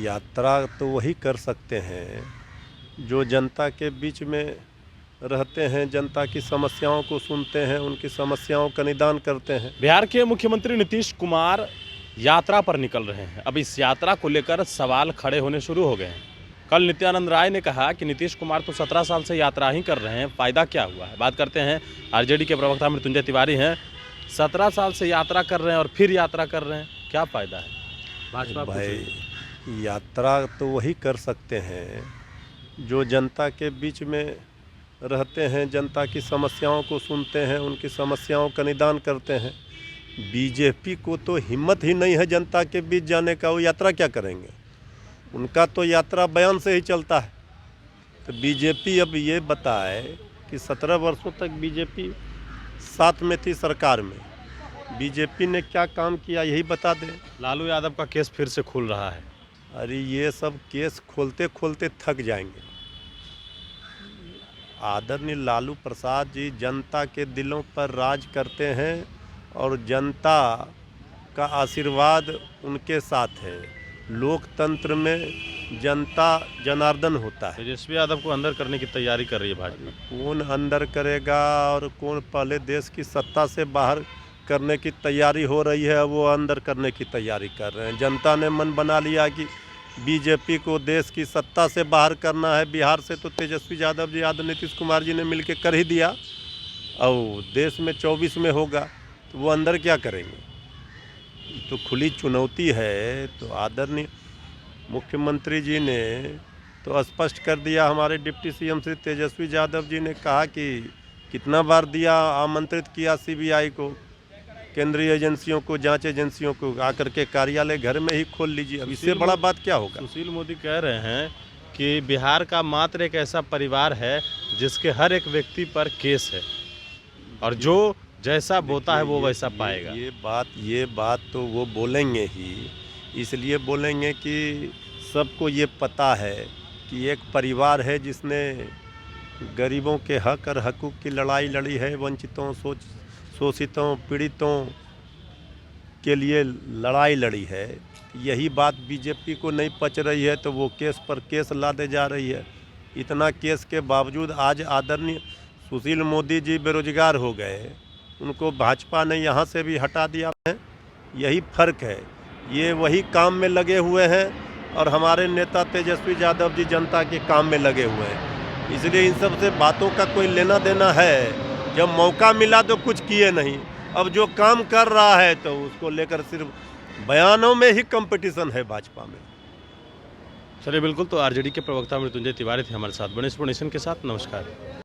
यात्रा तो वही कर सकते हैं जो जनता के बीच में रहते हैं, जनता की समस्याओं को सुनते हैं, उनकी समस्याओं का निदान करते हैं। बिहार के मुख्यमंत्री नीतीश कुमार यात्रा पर निकल रहे हैं। अब इस यात्रा को लेकर सवाल खड़े होने शुरू हो गए हैं। कल नित्यानंद राय ने कहा कि नीतीश कुमार तो 17 साल से यात्रा ही कर रहे हैं, फ़ायदा क्या हुआ है। बात करते हैं आरजेडी के प्रवक्ता मृत्युंजय तिवारी हैं। 17 साल से यात्रा कर रहे हैं और फिर यात्रा कर रहे हैं, क्या फ़ायदा है भाजपा को? भाई, यात्रा तो वही कर सकते हैं जो जनता के बीच में रहते हैं, जनता की समस्याओं को सुनते हैं, उनकी समस्याओं का निदान करते हैं। बीजेपी को तो हिम्मत ही नहीं है जनता के बीच जाने का, वो यात्रा क्या करेंगे? उनका तो यात्रा बयान से ही चलता है। तो बीजेपी अब ये बताए कि 17 वर्षों तक बीजेपी साथ में थी सरकार में, बीजेपी ने क्या काम किया यही बता दे। लालू यादव का केस फिर से खुल रहा है। अरे ये सब केस खोलते खोलते थक जाएंगे। आदरणीय लालू प्रसाद जी जनता के दिलों पर राज करते हैं और जनता का आशीर्वाद उनके साथ है। लोकतंत्र में जनता जनार्दन होता है। तेजस्वी यादव को अंदर करने की तैयारी कर रही है भाजपा। कौन अंदर करेगा और कौन पहले देश की सत्ता से बाहर करने की तैयारी हो रही है, वो अंदर करने की तैयारी कर रहे हैं। जनता ने मन बना लिया कि बीजेपी को देश की सत्ता से बाहर करना है। बिहार से तो तेजस्वी यादव जी, आदरणीय नीतीश कुमार जी ने मिलकर कर ही दिया, और देश में 24 में होगा तो वो अंदर क्या करेंगे? तो खुली चुनौती है। तो आदरणीय मुख्यमंत्री जी ने तो स्पष्ट कर दिया। हमारे डिप्टी सीएम श्री तेजस्वी यादव जी ने कहा कि कितना बार दिया, आमंत्रित किया सीबीआई को, केंद्रीय एजेंसियों को, जांच एजेंसियों को, आकर के कार्यालय घर में ही खोल लीजिए। अब इससे बड़ा बात क्या होगा? सुशील मोदी कह रहे हैं कि बिहार का मात्र एक ऐसा परिवार है जिसके हर एक व्यक्ति पर केस है और जो जैसा बोता है वो वैसा पाएगा। ये बात तो वो बोलेंगे ही, इसलिए बोलेंगे कि सबको ये पता है कि एक परिवार है जिसने गरीबों के हक और हकूक़ की लड़ाई लड़ी है, वंचितों, शोषितों, पीड़ितों के लिए लड़ाई लड़ी है। यही बात बीजेपी को नहीं पच रही है तो वो केस पर केस लादे जा रही है। इतना केस के बावजूद आज आदरणीय सुशील मोदी जी बेरोजगार हो गए, उनको भाजपा ने यहाँ से भी हटा दिया है। यही फर्क है। ये वही काम में लगे हुए हैं और हमारे नेता तेजस्वी यादव जी जनता के काम में लगे हुए हैं। इसलिए इन सब से बातों का कोई लेना देना है। जब मौका मिला तो कुछ किए नहीं, अब जो काम कर रहा है तो उसको लेकर सिर्फ बयानों में ही कंपटीशन है भाजपा में। चलिए, बिल्कुल। तो आरजेडी के प्रवक्ता मृत्युंजय तिवारी थे हमारे साथ। बने नेशन के साथ। नमस्कार।